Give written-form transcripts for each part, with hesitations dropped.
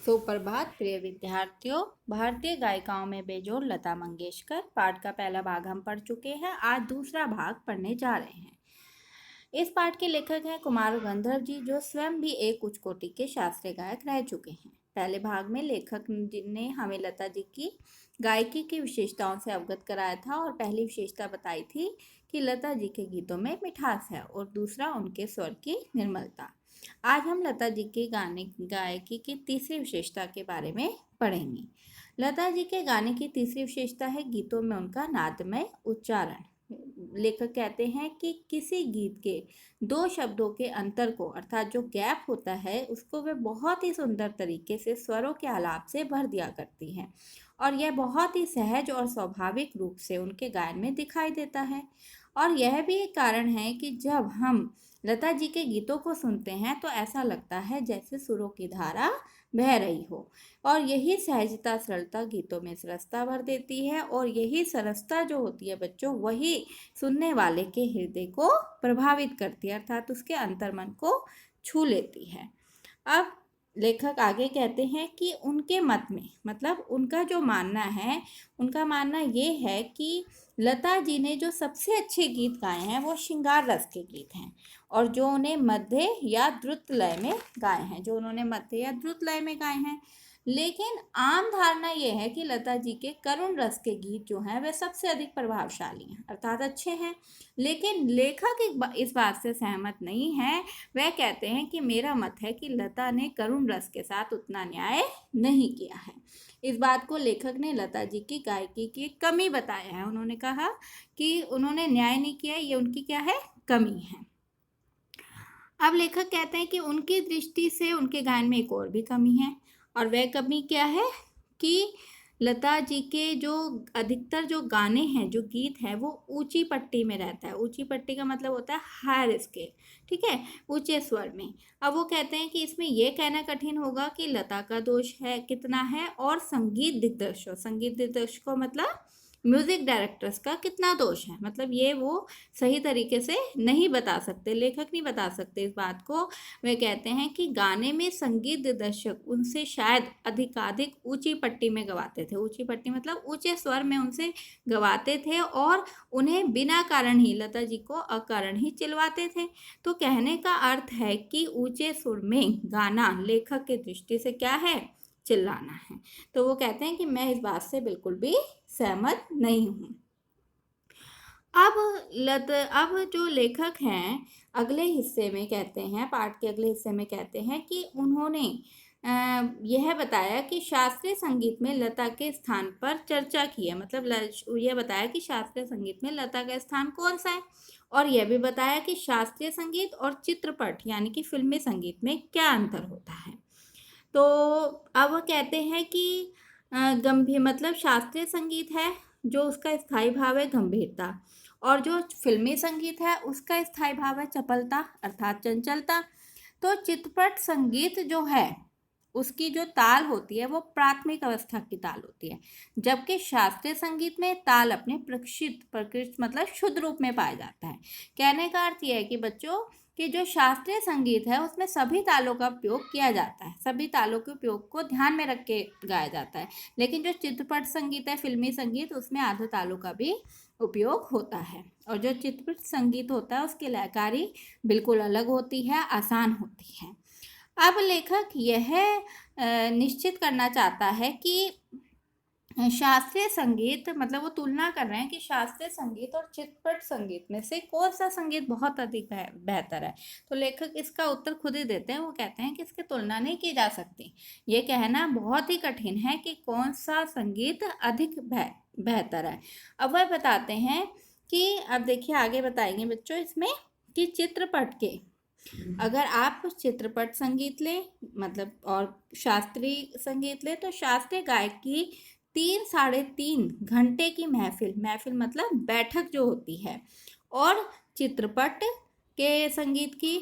सुप्रभात प्रिय विद्यार्थियों। भारतीय गायिकाओं में बेजोड़ लता मंगेशकर पाठ का पहला भाग हम पढ़ चुके हैं। आज दूसरा भाग पढ़ने जा रहे हैं। इस पाठ के लेखक हैं कुमार गंधर्व जी, जो स्वयं भी एक उच्च कोटि के शास्त्रीय गायक रह चुके हैं। पहले भाग में लेखक ने हमें लता जी की गायकी की विशेषताओं से अवगत कराया था और पहली विशेषता बताई थी कि लता जी के गीतों में मिठास है और दूसरा उनके स्वर की निर्मलता। आज हम लता जी के गायकी की तीसरी विशेषता के बारे में पढ़ेंगे। लता जी के गाने की तीसरी विशेषता है गीतों में उनका नादमय उच्चारण। लेखक कहते हैं कि किसी गीत के दो शब्दों के अंतर को, अर्थात जो गैप होता है, उसको वे बहुत ही सुंदर तरीके से स्वरों के आलाप से भर दिया करती हैं और यह बहुत ही सहज और स्वाभाविक रूप से उनके गायन में दिखाई देता है। और यह भी एक कारण है कि जब हम लता जी के गीतों को सुनते हैं तो ऐसा लगता है जैसे सुरों की धारा बह रही हो और यही सहजता सरलता गीतों में सरसता भर देती है और यही सरसता जो होती है बच्चों, वही सुनने वाले के हृदय को प्रभावित करती है, अर्थात उसके अंतर्मन को छू लेती है। अब लेखक आगे कहते हैं कि उनके मत में, मतलब उनका जो मानना है, उनका मानना ये है कि लता जी ने जो सबसे अच्छे गीत गाए हैं वो श्रृंगार रस के गीत हैं और जो उन्हें मध्य या द्रुत लय में गाए हैं, जो उन्होंने मध्य या द्रुत लय में गाए हैं। लेकिन आम धारणा यह है कि लता जी के करुण रस के गीत जो हैं वे सबसे अधिक प्रभावशाली हैं, अर्थात अच्छे हैं। लेकिन लेखक इस बात से सहमत नहीं है। वह कहते हैं कि मेरा मत है कि लता ने करुण रस के साथ उतना न्याय नहीं किया है। इस बात को लेखक ने लता जी की गायकी की कमी बताया है। उन्होंने कहा कि उन्होंने न्याय नहीं किया, ये उनकी क्या है, कमी है। अब लेखक कहते हैं कि उनकी दृष्टि से उनके गायन में एक और भी कमी है और वह कमी क्या है कि लता जी के जो अधिकतर जो गाने हैं, जो गीत है, वो ऊंची पट्टी में रहता है। ऊंची पट्टी का मतलब होता है हायर स्केल, ठीक है, ऊंचे स्वर में। अब वो कहते हैं कि इसमें यह कहना कठिन होगा कि लता का दोष है कितना है और संगीत दिग्दर्शकों मतलब म्यूजिक डायरेक्टर्स का कितना दोष है, मतलब ये वो सही तरीके से नहीं बता सकते, लेखक नहीं बता सकते इस बात को। वे कहते हैं कि गाने में संगीत दिग्दर्शक उनसे शायद अधिकाधिक ऊंची पट्टी में गवाते थे। ऊंची पट्टी मतलब ऊंचे स्वर में उनसे गवाते थे और उन्हें बिना कारण ही, लता जी को अकारण ही चिल्वाते थे। तो कहने का अर्थ है कि ऊंचे सुर में गाना लेखक की दृष्टि से क्या है, चिल्लाना है। तो वो कहते हैं कि मैं इस बात से बिल्कुल भी सहमत नहीं हूँ। अब जो लेखक हैं अगले हिस्से में कहते हैं, पाठ के अगले हिस्से में कहते हैं कि उन्होंने यह बताया कि शास्त्रीय संगीत में लता के स्थान पर चर्चा की है, मतलब यह बताया कि शास्त्रीय संगीत में लता का स्थान कौन सा है और यह भी बताया कि शास्त्रीय संगीत और चित्रपट यानी कि फिल्मी संगीत में क्या अंतर होता है। तो अब वो कहते हैं कि गंभीर मतलब शास्त्रीय संगीत है जो उसका स्थायी भाव है गंभीरता, और जो फिल्मी संगीत है उसका स्थायी भाव है चपलता अर्थात चंचलता। तो चित्रपट संगीत जो है उसकी जो ताल होती है वो प्राथमिक अवस्था की ताल होती है, जबकि शास्त्रीय संगीत में ताल अपने प्रकृत मतलब शुद्ध रूप में पाया जाता है। कहने का अर्थ यह है कि बच्चों कि जो शास्त्रीय संगीत है उसमें सभी तालों का उपयोग किया जाता है, सभी तालों के उपयोग को ध्यान में रख के गाया जाता है। लेकिन जो चित्रपट संगीत है, फिल्मी संगीत, उसमें आधे तालों का भी उपयोग होता है और जो चित्रपट संगीत होता है उसकी लयकारी बिल्कुल अलग होती है, आसान होती है। अब लेखक यह निश्चित करना चाहता है कि शास्त्रीय संगीत, मतलब वो तुलना कर रहे हैं कि शास्त्रीय संगीत और चित्रपट संगीत में से कौन सा संगीत बहुत अधिक बेहतर है। तो लेखक इसका उत्तर खुद ही देते हैं। वो कहते हैं कि इसकी तुलना नहीं की जा सकती। ये कहना बहुत ही कठिन है कि कौन सा संगीत अधिक बेहतर है। अब वह बताते हैं कि, अब देखिए आगे बताएंगे बच्चों इसमें कि चित्रपट के, अगर आप चित्रपट संगीत लें मतलब और शास्त्रीय संगीत लें तो शास्त्रीय गायक की 3-3.5 घंटे की महफिल मतलब बैठक जो होती है, और चित्रपट के संगीत की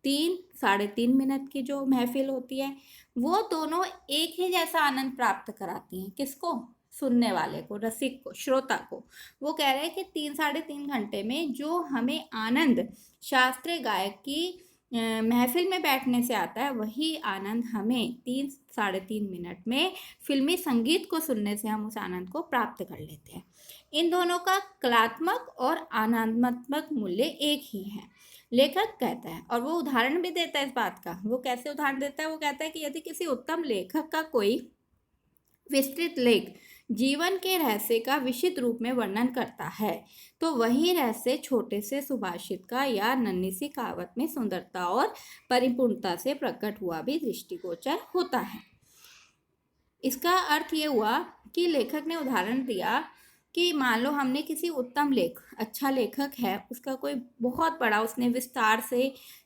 3-3.5 मिनट की जो महफिल होती है, वो दोनों एक ही जैसा आनंद प्राप्त कराती हैं। किसको? सुनने वाले को, रसिक को, श्रोता को। वो कह रहे हैं कि 3-3.5 घंटे में जो हमें आनंद शास्त्रीय गायक की महफिल में बैठने से आता है, वही आनंद हमें 3-3.5 मिनट में फिल्मी संगीत को सुनने से हम उस आनंद को प्राप्त कर लेते हैं। इन दोनों का कलात्मक और आनंदात्मक मूल्य एक ही है। लेखक कहता है, और वो उदाहरण भी देता है इस बात का। वो कैसे उदाहरण देता है? वो कहता है कि यदि किसी उत्तम लेखक का कोई विस्तृत लेख जीवन के रहस्य का विशिष्ट रूप में वर्णन करता है, तो वही रहस्य छोटे से सुभाषित का या नन्ही सी कहावत में सुंदरता और परिपूर्णता से प्रकट हुआ भी दृष्टिगोचर होता है। इसका अर्थ ये हुआ कि लेखक ने उदाहरण दिया कि मान लो हमने किसी उत्तम अच्छा लेखक है, उसका कोई बहुत बड़ा उसने विस्तार से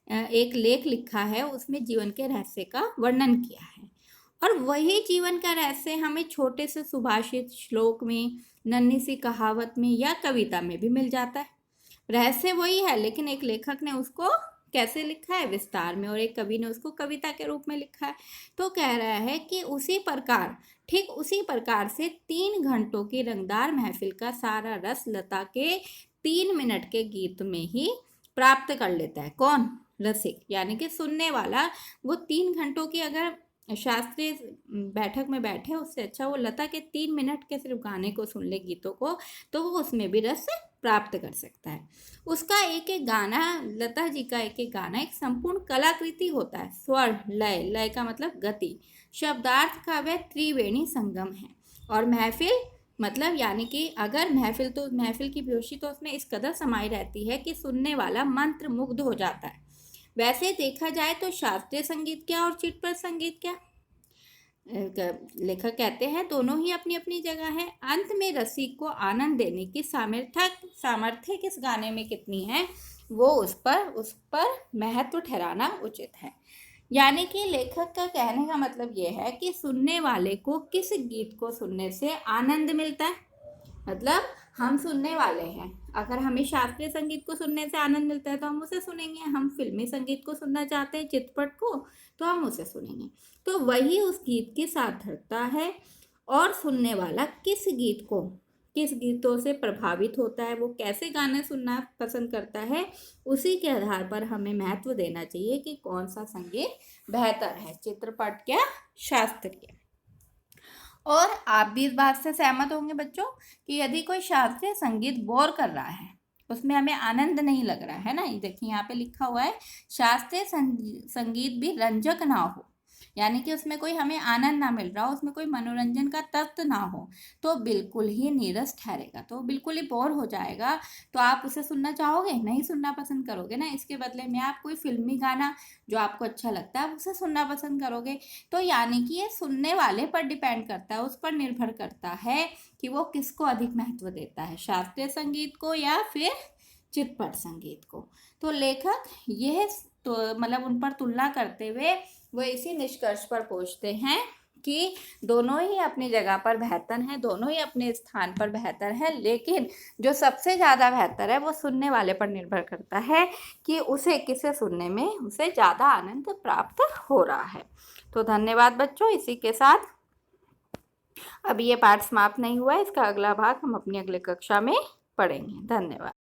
एक लेख लिखा है, उसमें जीवन के रहस्य का वर्णन किया है, और वही जीवन का रहस्य हमें छोटे से सुभाषित श्लोक में, नन्ही सी कहावत में या कविता में भी मिल जाता है। रहस्य वही है, लेकिन एक लेखक ने उसको कैसे लिखा है? विस्तार में, और एक कवि ने उसको कविता के रूप में लिखा है। तो कह रहा है कि ठीक उसी प्रकार से 3 घंटों की रंगदार महफिल का सारा रस लता के 3 मिनट के गीत में ही प्राप्त कर लेता है। कौन? रसिक, यानी कि सुनने वाला। वो 3 घंटों की अगर शास्त्रीय बैठक में बैठे, उससे अच्छा वो लता के 3 मिनट के सिर्फ गाने को सुन ले, गीतों को, तो वो उसमें भी रस प्राप्त कर सकता है। उसका एक एक गाना, लता जी का एक एक गाना एक संपूर्ण कलाकृति होता है। स्वर, लय, लय का मतलब गति, शब्दार्थ का वह त्रिवेणी संगम है। और महफिल मतलब, यानी कि अगर महफिल की बेहोशी तो उसमें इस कदर समाई रहती है कि सुनने वाला मंत्र मुग्ध हो जाता है। वैसे देखा जाए तो शास्त्रीय संगीत क्या और चिटपट संगीत क्या? लेखक कहते हैं दोनों ही अपनी अपनी जगह है। अंत में रसिक को आनंद देने की सामर्थ्य किस गाने में कितनी है, वो उस पर महत्व ठहराना उचित है। यानी कि लेखक का कहने का मतलब ये है कि सुनने वाले को किस गीत को सुनने से आनंद मिलता है। मतलब हम सुनने वाले हैं, अगर हमें शास्त्रीय संगीत को सुनने से आनंद मिलता है तो हम उसे सुनेंगे। हम फिल्मी संगीत को सुनना चाहते हैं, चितपट को, तो हम उसे सुनेंगे। तो वही उस गीत की सार्थकता है, और सुनने वाला किस गीतों से प्रभावित होता है, वो कैसे गाने सुनना पसंद करता है, उसी के आधार पर हमें महत्व देना चाहिए कि कौन सा संगीत बेहतर है, चित्रपट या शास्त्रीय। और आप भी इस बात से सहमत होंगे बच्चों कि यदि कोई शास्त्रीय संगीत बोर कर रहा है, उसमें हमें आनंद नहीं लग रहा है ना, देखिए यहाँ पे लिखा हुआ है शास्त्रीय संगीत भी रंजक ना हो, यानी कि उसमें कोई हमें आनंद ना मिल रहा हो, उसमें कोई मनोरंजन का तत्व ना हो, तो बिल्कुल ही नीरस ठहरेगा, तो बिल्कुल ही बोर हो जाएगा। तो आप उसे सुनना चाहोगे? नहीं सुनना पसंद करोगे ना। इसके बदले में आप कोई फिल्मी गाना जो आपको अच्छा लगता है उसे सुनना पसंद करोगे। तो यानी कि ये सुनने वाले पर डिपेंड करता है, उस पर निर्भर करता है कि वो किसको अधिक महत्व देता है, शास्त्रीय संगीत को या फिर चितपट संगीत को। तो लेखक यह तो मतलब उन पर तुलना करते हुए वो इसी निष्कर्ष पर पहुंचते हैं कि दोनों ही अपनी जगह पर बेहतर हैं, दोनों ही अपने स्थान पर बेहतर हैं, लेकिन जो सबसे ज़्यादा बेहतर है वो सुनने वाले पर निर्भर करता है कि उसे किसे सुनने में उसे ज़्यादा आनंद प्राप्त हो रहा है। तो धन्यवाद बच्चों। इसी के साथ अभी ये पाठ समाप्त नहीं हुआ है, इसका अगला भाग हम अपनी अगली कक्षा में पढ़ेंगे। धन्यवाद।